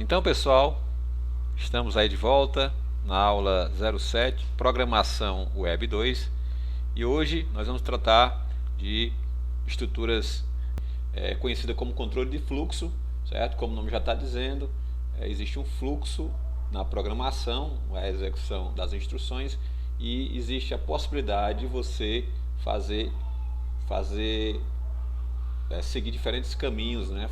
Então, pessoal, estamos aí de volta na aula 07, Programação Web 2, e hoje nós vamos tratar de estruturas conhecidas como controle de fluxo, certo? Como o nome já está dizendo, existe um fluxo na programação, a execução das instruções, e existe a possibilidade de você seguir diferentes caminhos, né?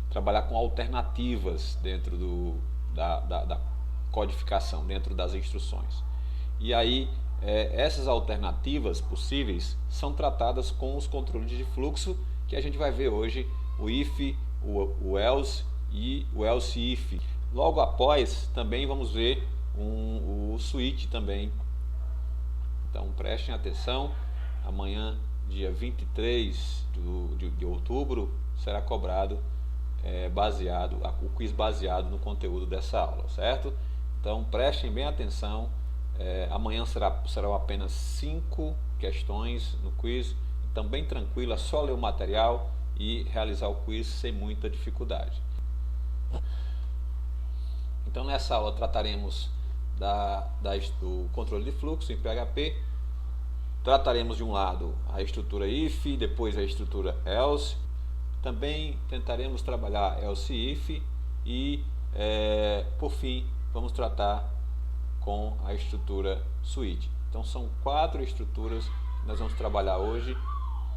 Trabalhar com alternativas dentro da codificação, dentro das instruções. E aí, essas alternativas possíveis são tratadas com os controles de fluxo, que a gente vai ver hoje, o if, o else e o else if. Logo após, também vamos ver o switch também. Então, prestem atenção, amanhã, dia 23 de outubro, será cobrado o quiz baseado no conteúdo dessa aula, certo? Então prestem bem atenção, amanhã serão apenas 5 questões no quiz, então bem tranquilo, é só ler o material e realizar o quiz sem muita dificuldade. Então nessa aula trataremos do controle de fluxo em PHP, trataremos de um lado a estrutura if, depois a estrutura else. Também tentaremos trabalhar else if e, por fim, vamos tratar com a estrutura switch. Então são 4 estruturas que nós vamos trabalhar hoje,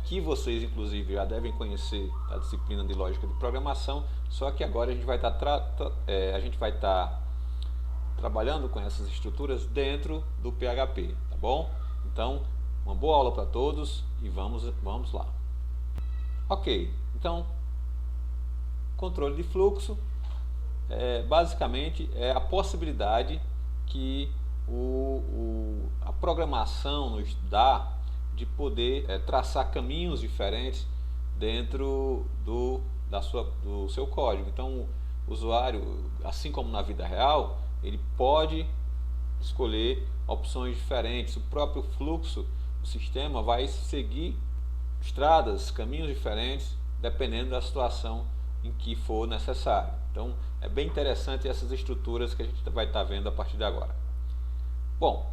que vocês inclusive já devem conhecer da disciplina de lógica de programação, só que agora a gente vai estar trabalhando com essas estruturas dentro do PHP, tá bom? Então, uma boa aula para todos e vamos lá. Ok, então, controle de fluxo basicamente é a possibilidade que a programação nos dá de poder traçar caminhos diferentes dentro do seu código. Então, o usuário, assim como na vida real, ele pode escolher opções diferentes. O próprio fluxo do sistema vai seguir estradas, caminhos diferentes, dependendo da situação em que for necessário. Então, é bem interessante essas estruturas que a gente vai estar vendo a partir de agora. Bom,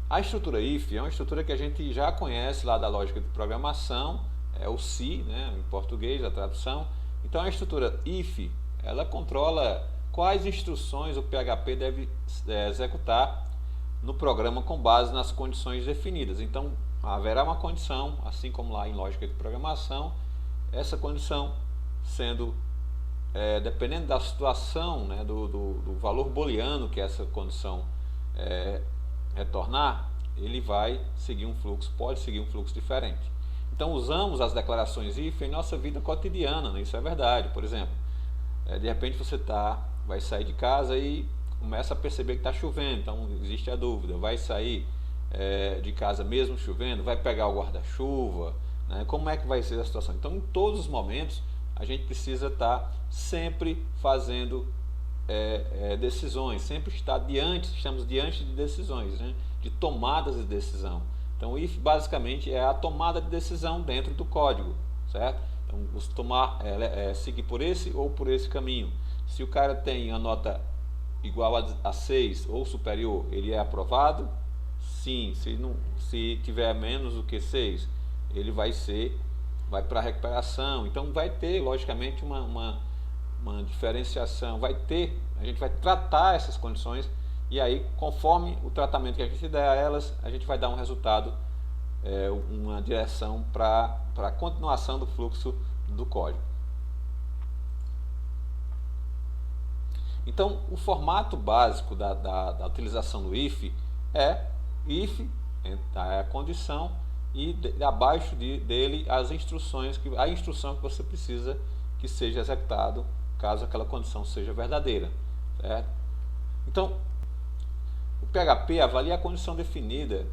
a estrutura if é uma estrutura que a gente já conhece lá da lógica de programação, é o se, né, em português, a tradução. Então, a estrutura if, ela controla quais instruções o PHP deve executar no programa com base nas condições definidas. Então, haverá uma condição, assim como lá em lógica de programação, essa condição sendo, dependendo da situação, né, do valor booleano que essa condição retornar, ele vai seguir um fluxo, pode seguir um fluxo diferente. Então usamos as declarações if em nossa vida cotidiana, né? Isso é verdade. Por exemplo, de repente você vai sair de casa e começa a perceber que está chovendo, então existe a dúvida, vai sair de casa mesmo chovendo, vai pegar o guarda-chuva, né? Como é que vai ser a situação? Então, em todos os momentos, a gente precisa estar sempre fazendo decisões, sempre estamos diante de decisões, né? De tomadas de decisão. Então, o if basicamente é a tomada de decisão dentro do código, certo? Então, você seguir por esse ou por esse caminho. Se o cara tem a nota igual a 6 ou superior, ele é aprovado? Sim. Se tiver menos do que 6, ele vai para a recuperação. Então vai ter, logicamente, uma diferenciação. A gente vai tratar essas condições e aí, conforme o tratamento que a gente der a elas, a gente vai dar um resultado, uma direção para a continuação do fluxo do código. Então, o formato básico da utilização do if é if, a condição, e abaixo dele a instrução que você precisa que seja executado caso aquela condição seja verdadeira, certo? Então, o PHP avalia a condição definida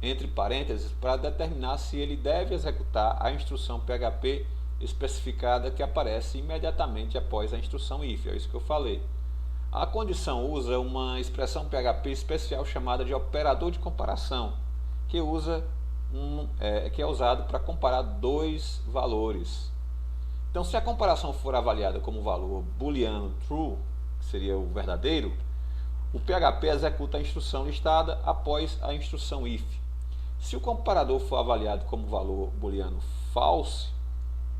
entre parênteses para determinar se ele deve executar a instrução PHP especificada que aparece imediatamente após a instrução if, é isso que eu falei. A condição usa uma expressão PHP especial chamada de operador de comparação, que é usado para comparar dois valores. Então, se a comparação for avaliada como valor booleano true, que seria o verdadeiro, o PHP executa a instrução listada após a instrução if. Se o comparador for avaliado como valor booleano false,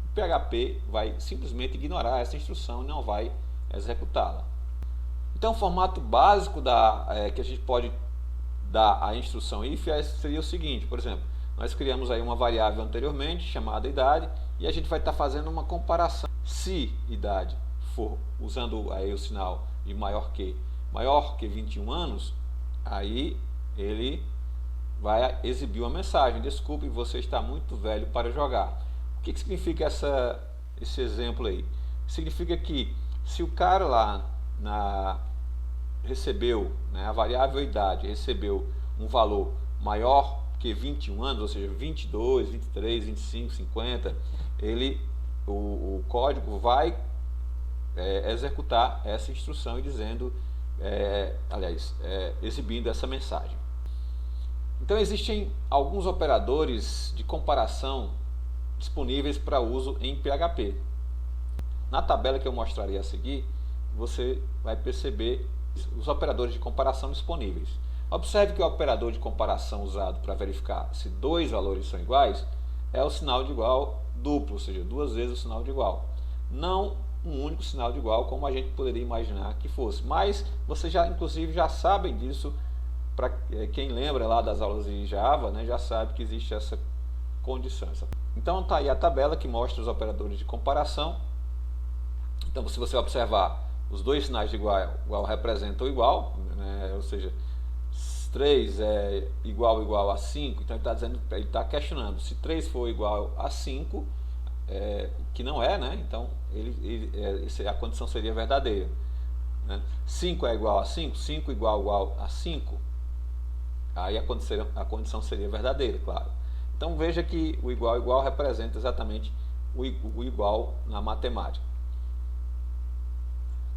o PHP vai simplesmente ignorar essa instrução e não vai executá-la. Então, o formato básico que a gente pode dar à instrução if seria o seguinte: por exemplo, nós criamos aí uma variável anteriormente chamada idade e a gente vai estar fazendo uma comparação. Se idade for usando aí o sinal de maior que 21 anos, aí ele vai exibir uma mensagem: desculpe, você está muito velho para jogar. O que significa esse exemplo aí? Significa que se o cara lá recebeu, né, a variável idade recebeu um valor maior que 21 anos, ou seja, 22, 23, 25, 50, o código vai executar essa instrução e dizendo, exibindo essa mensagem. Então existem alguns operadores de comparação disponíveis para uso em PHP. Na tabela que eu mostraria a seguir, você vai perceber os operadores de comparação disponíveis. Observe que o operador de comparação usado para verificar se dois valores são iguais é o sinal de igual duplo, ou seja, duas vezes o sinal de igual. Não um único sinal de igual, como a gente poderia imaginar que fosse. Mas vocês inclusive já sabem disso. Para quem lembra lá das aulas de Java, né, já sabe que existe essa condição. Então está aí a tabela que mostra os operadores de comparação. Então, se você observar, os dois sinais de igual representam igual, né, ou seja, 3 é igual a 5, então ele está questionando se 3 for igual a 5, que não é, né, então a condição seria verdadeira. Né? 5 é igual a 5, 5 igual a 5, aí a condição seria verdadeira, claro. Então veja que o igual representa exatamente o igual na matemática.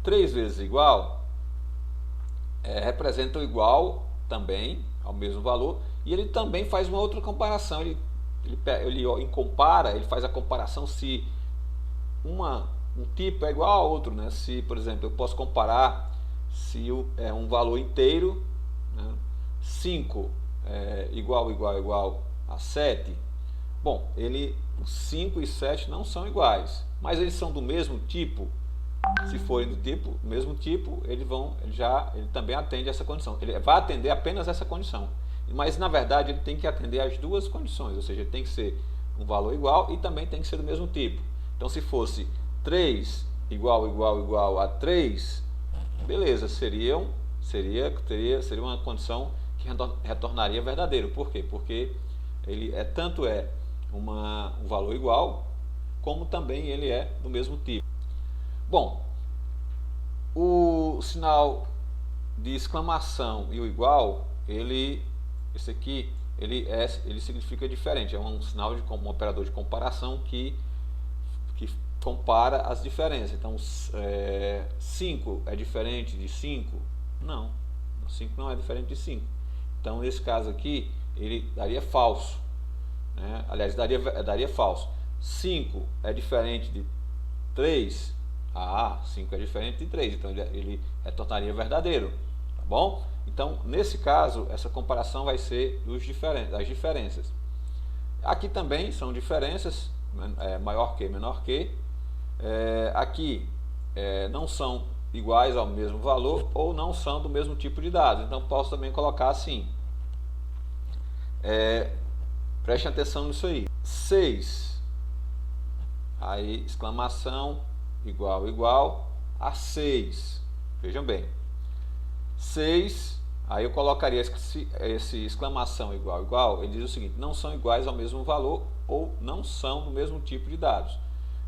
3 vezes igual representa o igual também ao mesmo valor, e ele também faz uma outra comparação. Ele faz a comparação se um tipo é igual a outro, né? Se, por exemplo, eu posso comparar se é um valor inteiro, né? 5 é igual a 7. Bom, o 5 e 7 não são iguais, mas eles são do mesmo tipo. Se forem do mesmo tipo, ele também atende essa condição. Ele vai atender apenas essa condição. Mas, na verdade, ele tem que atender as duas condições. Ou seja, ele tem que ser um valor igual e também tem que ser do mesmo tipo. Então, se fosse 3 igual a 3, beleza, seria uma condição que retornaria verdadeiro. Por quê? Porque ele tanto um valor igual, como também ele é do mesmo tipo. Bom, o sinal de exclamação e o igual, esse aqui, ele significa diferente. É um sinal de um operador de comparação que compara as diferenças. Então, 5 é diferente de 5? Não, 5 não é diferente de 5. Então, nesse caso aqui, ele daria falso. Né? Aliás, daria falso. 5 é diferente de 3? 5 é diferente de 3, então ele retornaria verdadeiro, tá bom? Então, nesse caso, essa comparação vai ser das diferenças. Aqui também são diferenças, maior que, menor que. Aqui não são iguais ao mesmo valor ou não são do mesmo tipo de dados, então posso também colocar assim. Preste atenção nisso aí. 6, aí exclamação, igual a 6. Vejam bem. 6, aí eu colocaria esse exclamação igual, ele diz o seguinte: não são iguais ao mesmo valor ou não são do mesmo tipo de dados.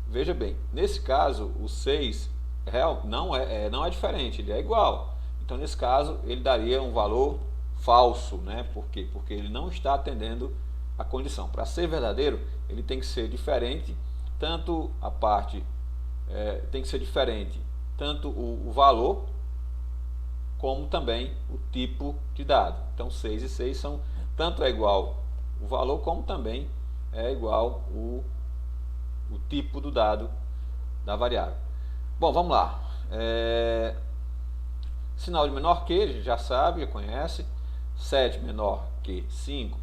Veja bem, nesse caso, o 6 não é diferente, ele é igual. Então, nesse caso, ele daria um valor falso, né? Por quê? Porque ele não está atendendo a condição. Para ser verdadeiro, ele tem que ser diferente, tanto a parte tem que ser diferente, tanto o valor como também o tipo de dado. Então 6 e 6 são, tanto é igual o valor como também é igual o tipo do dado da variável. Bom, vamos lá. Sinal de menor que, a gente já sabe, já conhece. 7 menor que 5.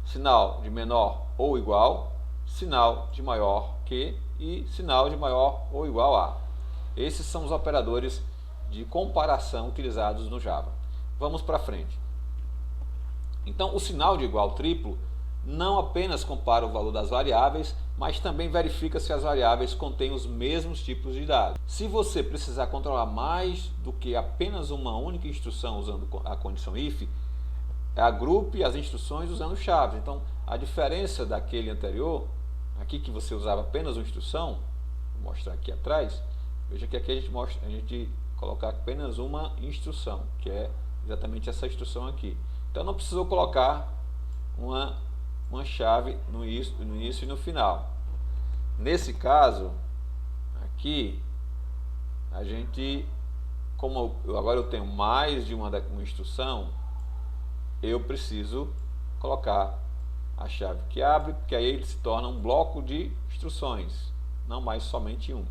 Sinal de menor ou igual. Sinal de maior que e sinal de maior ou igual a. Esses são os operadores de comparação utilizados no Java. Vamos para frente. Então, o sinal de igual triplo não apenas compara o valor das variáveis, mas também verifica se as variáveis contêm os mesmos tipos de dados. Se você precisar controlar mais do que apenas uma única instrução usando a condição if, agrupe as instruções usando chaves. Então, a diferença daquele anterior, aqui que você usava apenas uma instrução, vou mostrar aqui atrás, veja que aqui a gente coloca apenas uma instrução, que é exatamente essa instrução aqui. Então não precisou colocar uma chave no início e no final. Nesse caso, aqui, a gente, como agora eu tenho mais de uma instrução, eu preciso colocar a chave que abre, porque aí ele se torna um bloco de instruções, não mais somente um.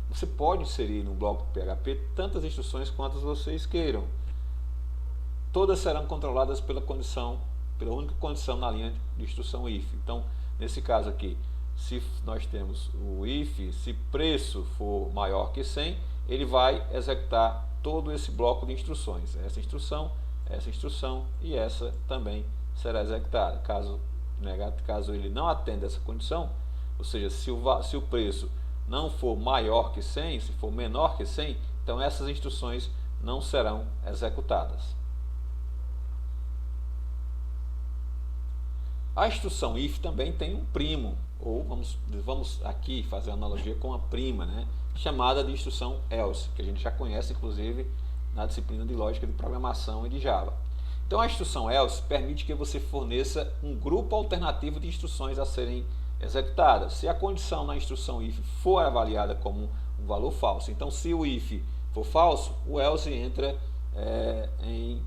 Você pode inserir no bloco PHP tantas instruções quantas vocês queiram. Todas serão controladas pela única condição na linha de instrução if. Então, nesse caso aqui, se nós temos o if, se preço for maior que 100, ele vai executar todo esse bloco de instruções. Essa instrução e essa também será executada. Caso ele não atenda essa condição, ou seja, se o preço não for maior que 100, se for menor que 100, então essas instruções não serão executadas. A instrução if também tem um primo, ou vamos aqui fazer uma analogia com a prima, né? Chamada de instrução else, que a gente já conhece inclusive na disciplina de lógica de programação e de Java. Então a instrução else permite que você forneça um grupo alternativo de instruções a serem executadas. Se a condição na instrução if for avaliada como um valor falso, então se o if for falso, o else entra em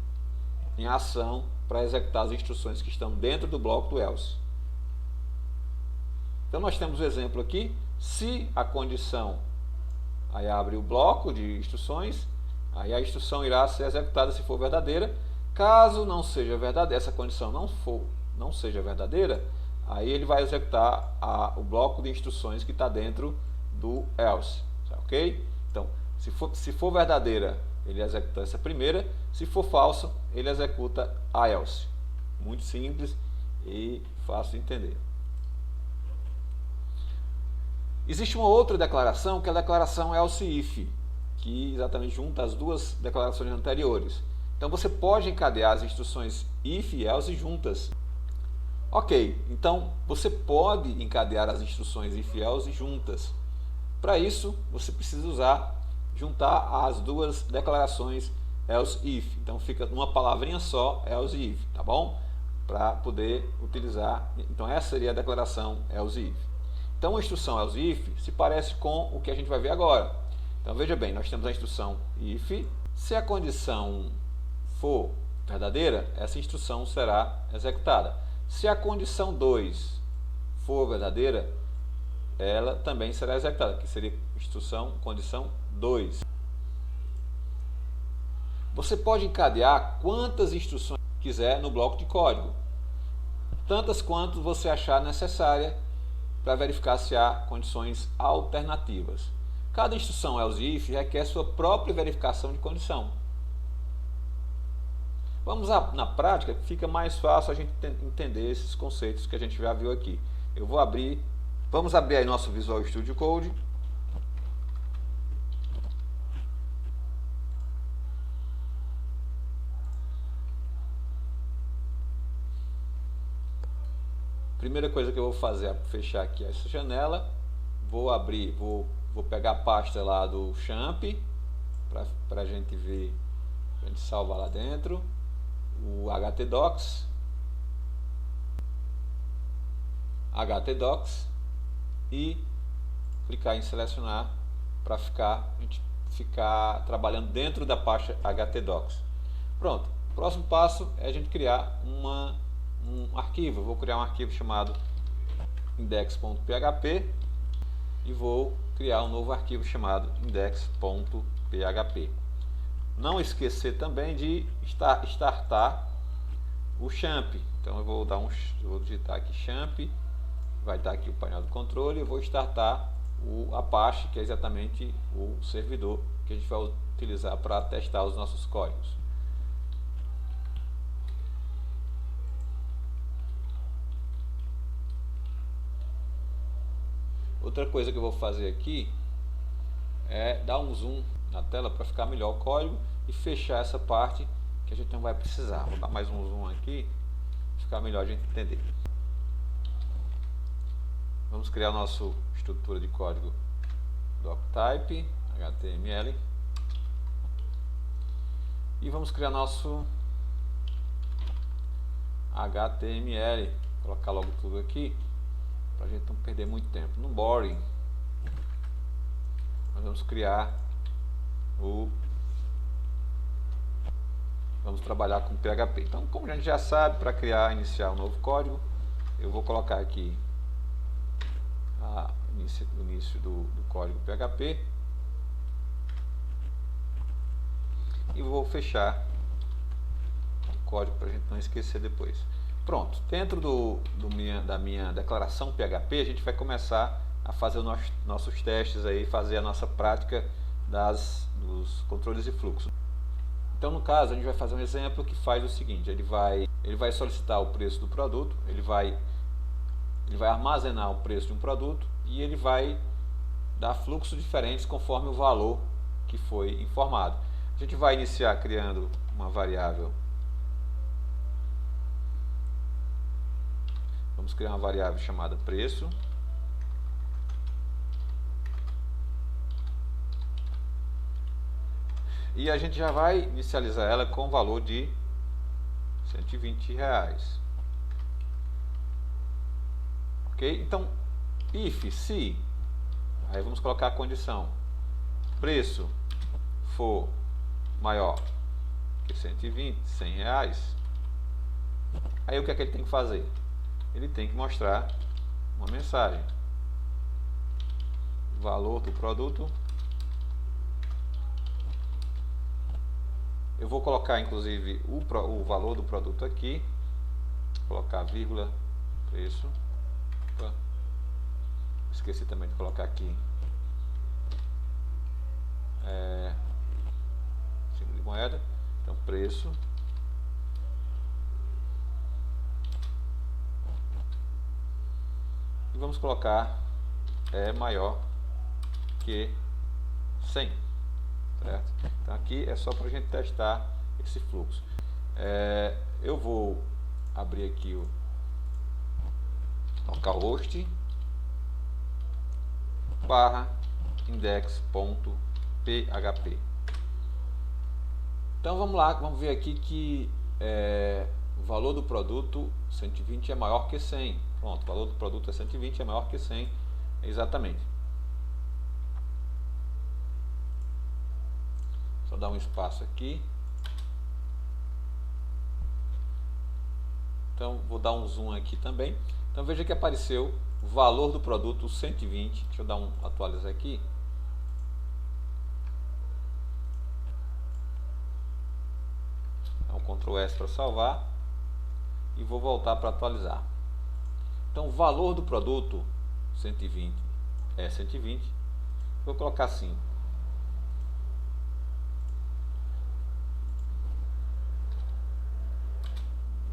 ação para executar as instruções que estão dentro do bloco do else. Então nós temos o exemplo aqui, se a condição, aí abre o bloco de instruções, aí a instrução irá ser executada se for verdadeira. Caso não seja verdadeira, essa condição não seja verdadeira, aí ele vai executar o bloco de instruções que está dentro do else, ok? Então, se for verdadeira, ele executa essa primeira, se for falso, ele executa a else. Muito simples e fácil de entender. Existe uma outra declaração, que é a declaração else if, que exatamente junta as duas declarações anteriores. Então você pode encadear as instruções if e else juntas. Ok, então você pode encadear as instruções if e else juntas. Para isso, você precisa juntar as duas declarações else if. Então fica uma palavrinha só, else if, tá bom? Para poder utilizar. Então essa seria a declaração else if. Então a instrução else if se parece com o que a gente vai ver agora. Então veja bem, nós temos a instrução if. Se a condição for verdadeira, essa instrução será executada. Se a condição 2 for verdadeira, ela também será executada, que seria condição 2. Você pode encadear quantas instruções quiser no bloco de código, tantas quanto você achar necessária para verificar se há condições alternativas. Cada instrução else if requer sua própria verificação de condição. Vamos na prática, fica mais fácil a gente entender esses conceitos que a gente já viu aqui. Vamos abrir aí nosso Visual Studio Code. Primeira coisa que eu vou fazer é fechar aqui essa janela. Vou pegar a pasta lá do Champ, para a gente ver, para a gente salvar lá dentro. O htdocs e clicar em selecionar para a gente ficar trabalhando dentro da pasta htdocs. Pronto, o próximo passo é a gente criar um arquivo. Eu vou criar um arquivo chamado index.php e vou criar um novo arquivo chamado index.php. Não esquecer também de startar o champ. Então eu vou digitar aqui champ, vai estar aqui o painel do controle, eu vou startar o Apache, que é exatamente o servidor que a gente vai utilizar para testar os nossos códigos. Outra coisa que eu vou fazer aqui é dar um zoom na tela para ficar melhor o código e fechar essa parte que a gente não vai precisar. Vou dar mais um zoom aqui para ficar melhor a gente entender. Vamos criar a nossa estrutura de código doctype, HTML, e vamos criar nosso HTML, colocar logo tudo aqui para a gente não perder muito tempo. No body nós vamos criar vamos trabalhar com PHP. Então, como a gente já sabe, para iniciar um novo código, eu vou colocar aqui o início do código PHP e vou fechar o código para a gente não esquecer depois. Pronto, dentro da minha declaração PHP, a gente vai começar a fazer os nossos testes aí, fazer a nossa prática dos controles de fluxo. Então, no caso, a gente vai fazer um exemplo que faz o seguinte: ele vai solicitar o preço do produto, ele vai armazenar o preço de um produto e ele vai dar fluxos diferentes conforme o valor que foi informado. A gente vai iniciar criando uma variável. Vamos criar uma variável chamada preço. E a gente já vai inicializar ela com o valor de R$120. Ok? Então, se, aí vamos colocar a condição, preço for maior que 120, R$100, aí o que é que ele tem que fazer? Ele tem que mostrar uma mensagem: valor do produto. Eu vou colocar inclusive o valor do produto aqui, colocar vírgula, preço. Opa. Esqueci também de colocar aqui símbolo de moeda. Então, preço e vamos colocar maior que 100, certo? Então aqui é só para a gente testar esse fluxo. Eu vou abrir aqui o localhost /index.php. Então vamos lá, vamos ver aqui que o valor do produto 120 é maior que 100. Pronto, o valor do produto é 120, é maior que 100, exatamente. Só dar um espaço aqui. Então vou dar um zoom aqui também. Então veja que apareceu o valor do produto 120. Deixa eu dar atualizar aqui. Então Ctrl S para salvar e vou voltar para atualizar. Então o valor do produto 120 é 120. Vou colocar assim: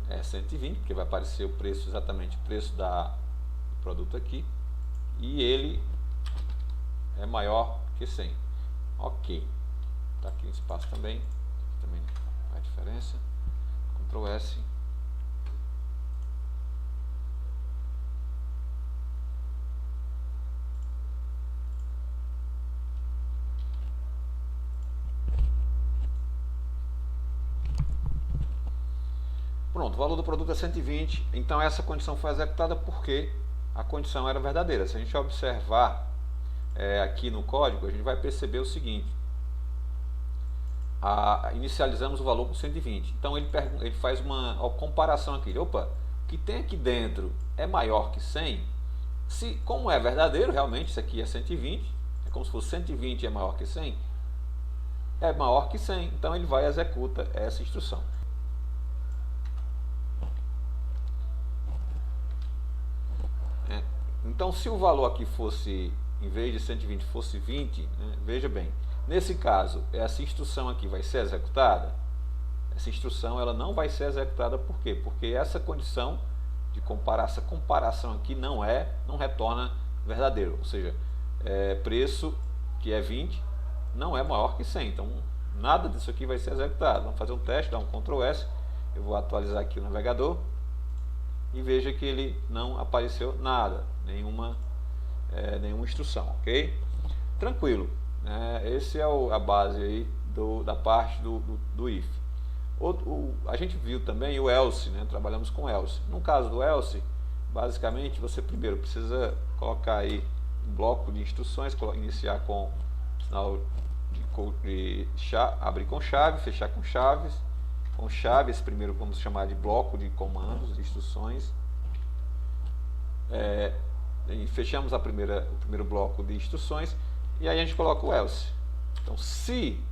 é 120, porque vai aparecer o preço, exatamente o preço do produto aqui, e ele é maior que 100. Ok, está aqui o espaço também faz diferença. Ctrl S. Pronto, o valor do produto é 120, então essa condição foi executada porque a condição era verdadeira. Se a gente observar aqui no código, a gente vai perceber o seguinte: inicializamos o valor com 120, então ele faz uma comparação aqui. Opa, o que tem aqui dentro é maior que 100? Como é verdadeiro, realmente isso aqui é 120, é como se fosse 120 é maior que 100, é maior que 100, então ele vai e executa essa instrução. Então, se o valor aqui fosse, em vez de 120, fosse 20, né, veja bem, nesse caso, essa instrução aqui vai ser executada? Essa instrução ela não vai ser executada, por quê? Porque essa condição de essa comparação aqui não retorna verdadeiro, ou seja, preço que é 20 não é maior que 100, então nada disso aqui vai ser executado. Vamos fazer um teste, dar um Ctrl S, eu vou atualizar aqui o navegador e veja que ele não apareceu nada, nenhuma instrução, ok? Tranquilo, esse é a base aí da parte do if. A gente viu também o else, né? Trabalhamos com else. No caso do else, basicamente você primeiro precisa colocar aí um bloco de instruções, iniciar com sinal de abrir com chave, fechar com chaves. Com chave, esse primeiro vamos chamar de bloco de comandos, de instruções. E fechamos o primeiro bloco de instruções e aí a gente coloca o else. Então, se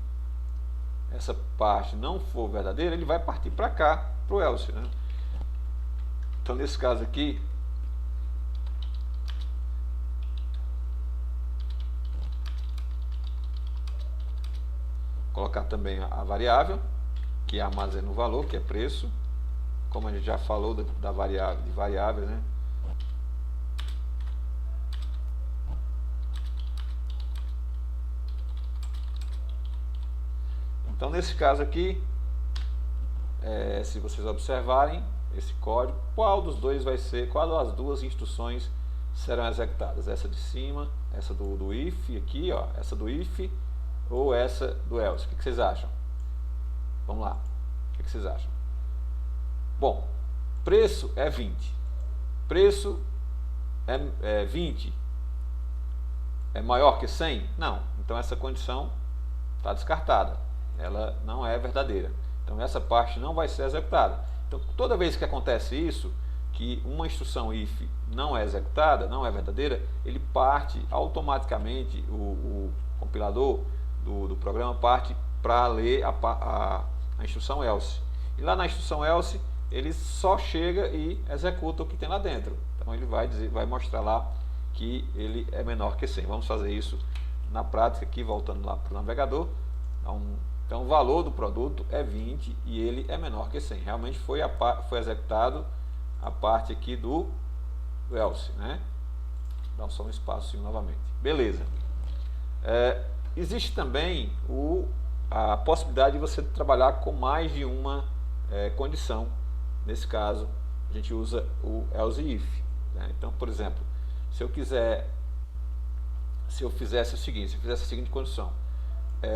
essa parte não for verdadeira, ele vai partir para cá, para o else, né? Então, nesse caso aqui, colocar também a variável que armazena o valor, que é preço, como a gente já falou da variável, né? Então, nesse caso aqui, se vocês observarem esse código, qual das duas instruções serão executadas? Essa de cima, essa do if aqui, ó, essa do if ou essa do else? O que vocês acham? Vamos lá, o que vocês acham? Bom, preço é 20, preço é 20, é maior que 100? Não, então essa condição está descartada, ela não é verdadeira, então essa parte não vai ser executada. Então toda vez que acontece isso, que uma instrução if não é executada, não é verdadeira, ele parte automaticamente, o compilador do programa parte para ler a instrução else, e lá na instrução else ele só chega e executa o que tem lá dentro. Então ele vai mostrar lá que ele é menor que 100. Vamos fazer isso na prática aqui, voltando lá para o navegador. Então o valor do produto é 20 e ele é menor que 100. Realmente foi executado a parte aqui do else, né? Dá só um espaço novamente. Beleza. Existe também a possibilidade de você trabalhar com mais de uma condição. Nesse caso, a gente usa o else if, né? Então, por exemplo, se eu fizesse o seguinte, se eu fizesse a seguinte condição,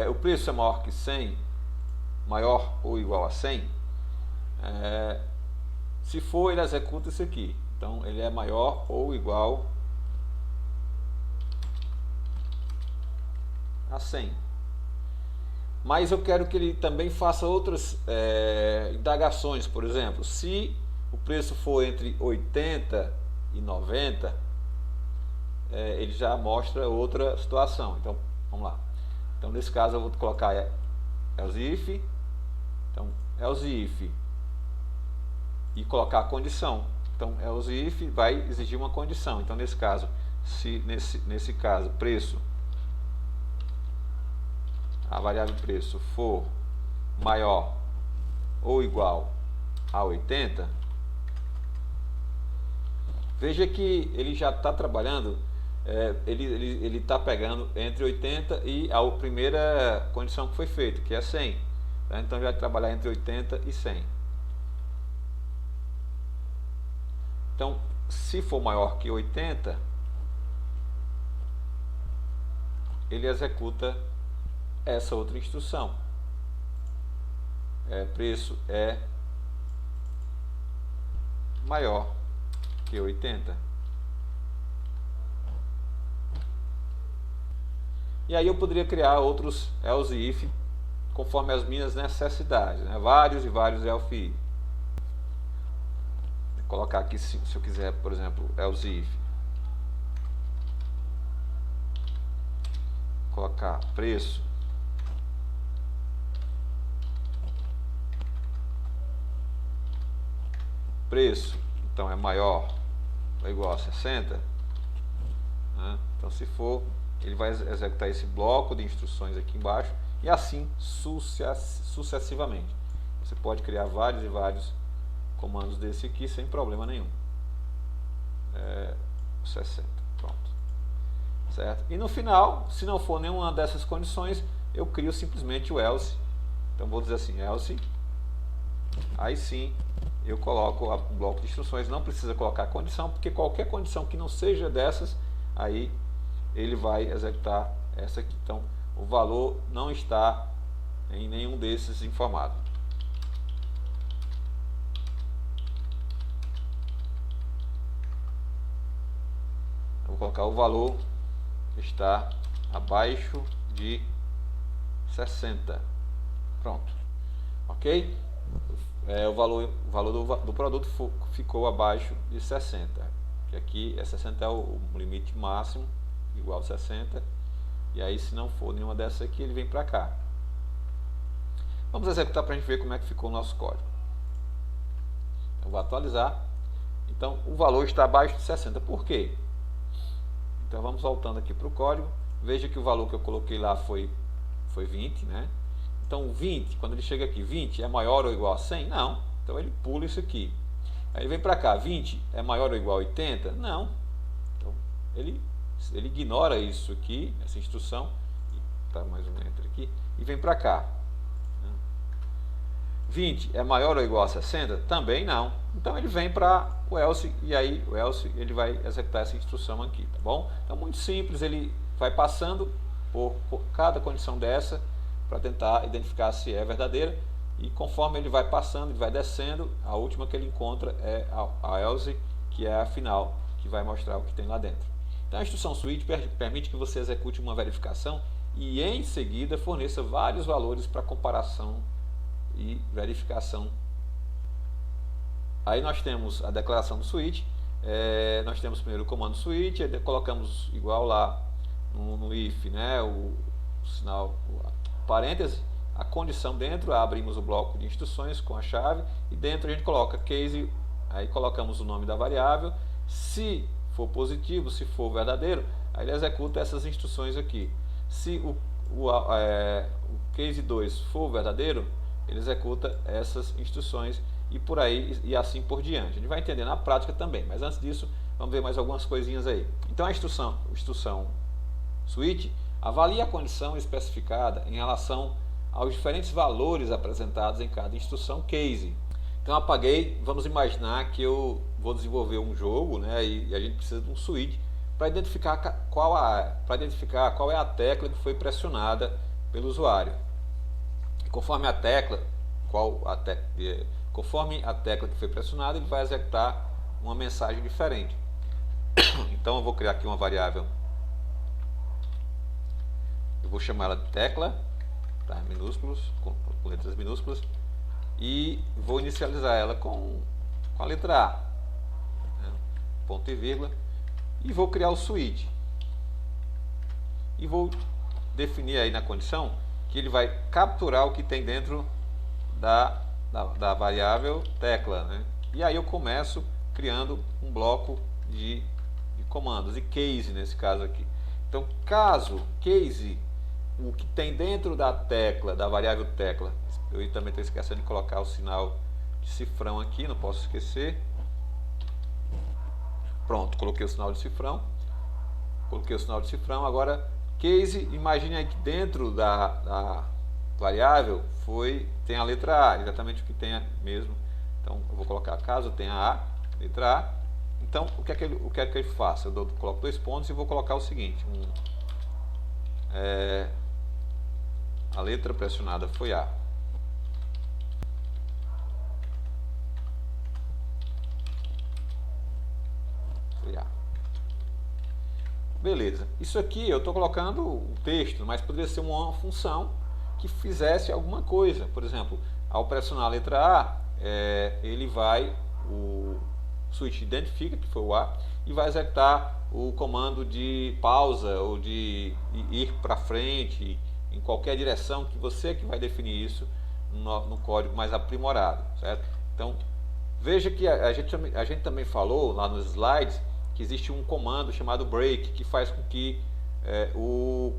o preço é maior que 100, maior ou igual a 100, se for, ele executa isso aqui. Então, ele é maior ou igual a 100. Mas eu quero que ele também faça outras indagações. Por exemplo, se o preço for entre 80 e 90, ele já mostra outra situação. Então, vamos lá. Então, nesse caso, eu vou colocar else if. Então, else if e colocar a condição. Então, else if vai exigir uma condição. Então, nesse caso, se nesse caso, preço, a variável preço for maior ou igual a 80, veja que ele já está trabalhando, ele está pegando entre 80 e a primeira condição que foi feita, que é 100. Tá? Então vai trabalhar entre 80 e 100. Então, se for maior que 80, ele executa essa outra instrução. Preço é maior que 80. E aí eu poderia criar outros else if conforme as minhas necessidades, né? Vários e vários else if. Vou colocar aqui, se eu quiser, por exemplo, else if colocar preço então é maior ou igual a 60, né? Então se for, ele vai executar esse bloco de instruções aqui embaixo e assim sucessivamente. Você pode criar vários e vários comandos desse aqui sem problema nenhum. 60, pronto, certo? E no final, se não for nenhuma dessas condições, eu crio simplesmente o else. Então vou dizer assim, else, aí sim eu coloco o bloco de instruções. Não precisa colocar condição, porque qualquer condição que não seja dessas, aí ele vai executar essa aqui. Então o valor não está em nenhum desses informado. Eu vou colocar o valor está abaixo de 60. Pronto. Ok? O valor do produto ficou abaixo de 60. Que aqui 60 é o limite máximo, igual a 60. E aí, se não for nenhuma dessas aqui, ele vem para cá. Vamos executar para a gente ver como é que ficou o nosso código. Eu vou atualizar. Então, o valor está abaixo de 60. Por quê? Então, vamos voltando aqui para o código. Veja que o valor que eu coloquei lá foi 20, né? Então, 20, quando ele chega aqui, 20 é maior ou igual a 100? Não. Então, ele pula isso aqui. Aí ele vem para cá, 20 é maior ou igual a 80? Não. Então, ele ignora isso aqui, essa instrução, tá mais um enter aqui, e vem para cá. 20 é maior ou igual a 60? Também não. Então ele vem para o else, e aí o else ele vai executar essa instrução aqui, tá bom? Então muito simples, ele vai passando por cada condição dessa para tentar identificar se é verdadeira, e conforme ele vai passando, ele vai descendo, a última que ele encontra é a else, que é a final, que vai mostrar o que tem lá dentro. Então a instrução switch permite que você execute uma verificação e em seguida forneça vários valores para comparação e verificação. Aí nós temos a declaração do switch, nós temos primeiro o comando switch, aí colocamos igual lá no if, né, o sinal, parêntese, a condição dentro, abrimos o bloco de instruções com a chave e dentro a gente coloca case, aí colocamos o nome da variável. Se for positivo, se for verdadeiro, aí ele executa essas instruções aqui. Se o case 2 for verdadeiro, ele executa essas instruções e por aí e assim por diante. A gente vai entender na prática também, mas antes disso, vamos ver mais algumas coisinhas aí. Então a instrução switch avalia a condição especificada em relação aos diferentes valores apresentados em cada instrução case. Então apaguei, vamos imaginar que eu vou desenvolver um jogo, né, e a gente precisa de um switch para identificar qual é a tecla que foi pressionada pelo usuário. Conforme a tecla que foi pressionada, ele vai executar uma mensagem diferente. Então eu vou criar aqui uma variável, eu vou chamar ela de tecla, tá, minúsculos, com letras minúsculas, e vou inicializar ela com a letra A, né, ponto e vírgula, e vou criar o switch e vou definir aí na condição que ele vai capturar o que tem dentro da variável tecla, né? E aí eu começo criando um bloco de comandos, e case nesse caso aqui. Então, caso case, o que tem dentro da tecla, da variável tecla, eu também estou esquecendo de colocar o sinal de cifrão aqui, não posso esquecer. Pronto, coloquei o sinal de cifrão. Agora, case, imagine aí que dentro da variável tem a letra A, exatamente o que tem mesmo. Então, eu vou colocar, caso tenha A, letra A. Então, o que é que ele faça? Eu coloco 2 pontos e vou colocar o seguinte. A letra pressionada foi A. Beleza. Isso aqui eu estou colocando o texto, mas poderia ser uma função que fizesse alguma coisa. Por exemplo, ao pressionar a letra A, ele vai, o switch identifica que foi o A e vai executar o comando de pausa ou de ir para frente em qualquer direção, que você que vai definir isso no código mais aprimorado, certo? Então veja que a gente também falou lá nos slides que existe um comando chamado break, que faz com que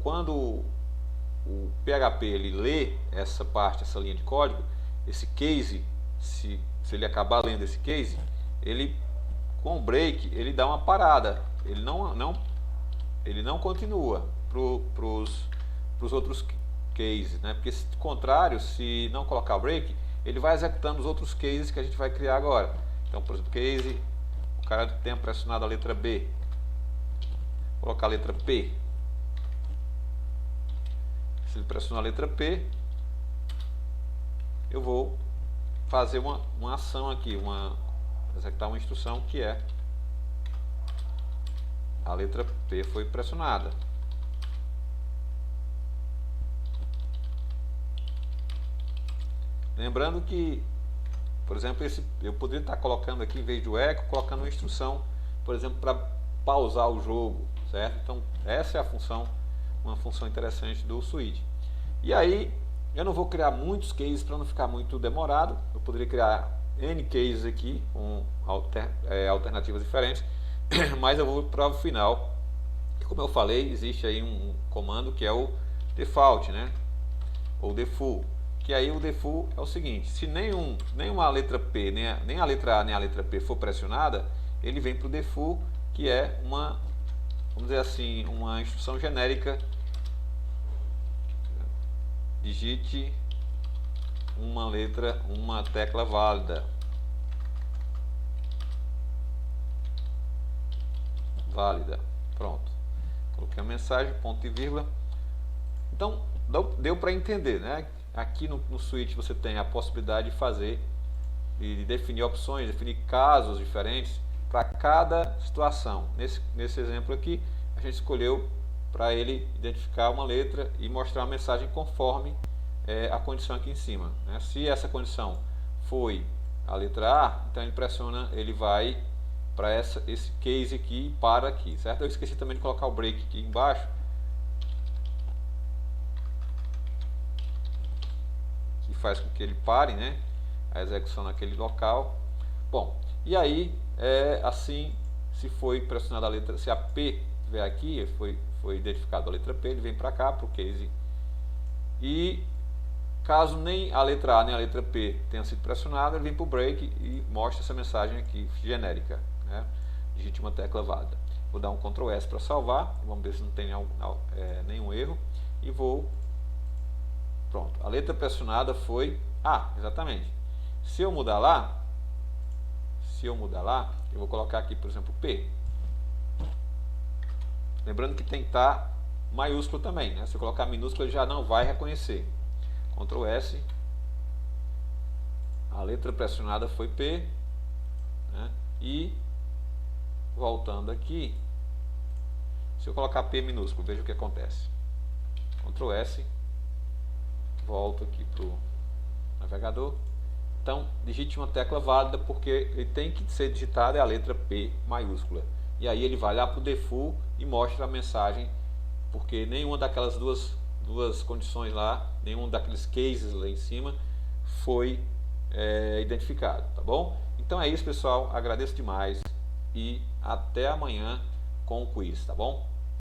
quando o PHP ele lê essa parte, essa linha de código, esse case, se ele acabar lendo esse case, ele com o break ele dá uma parada, ele não continua para os outros cases, né? Porque se contrário, se não colocar o break, ele vai executando os outros cases que a gente vai criar agora. Então, por exemplo, case, o cara tenha pressionado a letra B, vou colocar a letra P. Se ele pressionar a letra P, eu vou fazer uma ação aqui, executar uma instrução que é a letra P foi pressionada. Lembrando que, por exemplo, eu poderia estar colocando aqui, em vez do eco, colocando uma instrução, por exemplo, para pausar o jogo, certo? Então, essa é a função, uma função interessante do switch. E aí, eu não vou criar muitos cases para não ficar muito demorado. Eu poderia criar N cases aqui, com alternativas diferentes, mas eu vou para o final. Como eu falei, existe aí um comando que é o default, né? Ou default. Que aí o default é o seguinte: se nenhuma letra P, nem a letra A nem a letra P for pressionada, ele vem para o default, que é vamos dizer assim, uma instrução genérica. Digite uma tecla válida. Pronto. Coloquei a mensagem, ponto e vírgula. Então, deu para entender, né? Aqui no switch você tem a possibilidade de fazer e de definir opções, definir casos diferentes para cada situação. Nesse exemplo aqui, a gente escolheu para ele identificar uma letra e mostrar a mensagem conforme a condição aqui em cima, né? Se essa condição foi a letra A, então ele vai para esse case aqui e para aqui, certo? Eu esqueci também de colocar o break aqui embaixo, que faz com que ele pare, né, a execução naquele local. Bom, e aí assim, se foi pressionada a letra, se a P estiver aqui, foi identificado a letra P, ele vem para cá, para o case. E caso nem a letra A nem a letra P tenha sido pressionada, ele vem para o break e mostra essa mensagem aqui genérica, né? Digite uma tecla válida. Vou dar um Ctrl S para salvar, vamos ver se não tem nenhum erro, e pronto, a letra pressionada foi A, exatamente. Se eu mudar lá, eu vou colocar aqui, por exemplo, P. Lembrando que tem que estar maiúsculo também, né? Se eu colocar minúsculo, ele já não vai reconhecer. Ctrl S, a letra pressionada foi P, né? E voltando aqui, se eu colocar P minúsculo, veja o que acontece. Ctrl S, volto aqui para o navegador. Então, digite uma tecla válida, porque ele tem que ser digitada a letra P maiúscula. E aí ele vai lá para o default e mostra a mensagem, porque nenhuma daquelas duas condições lá, nenhum daqueles cases lá em cima foi identificado, tá bom? Então é isso, pessoal, agradeço demais e até amanhã com o quiz, tá bom?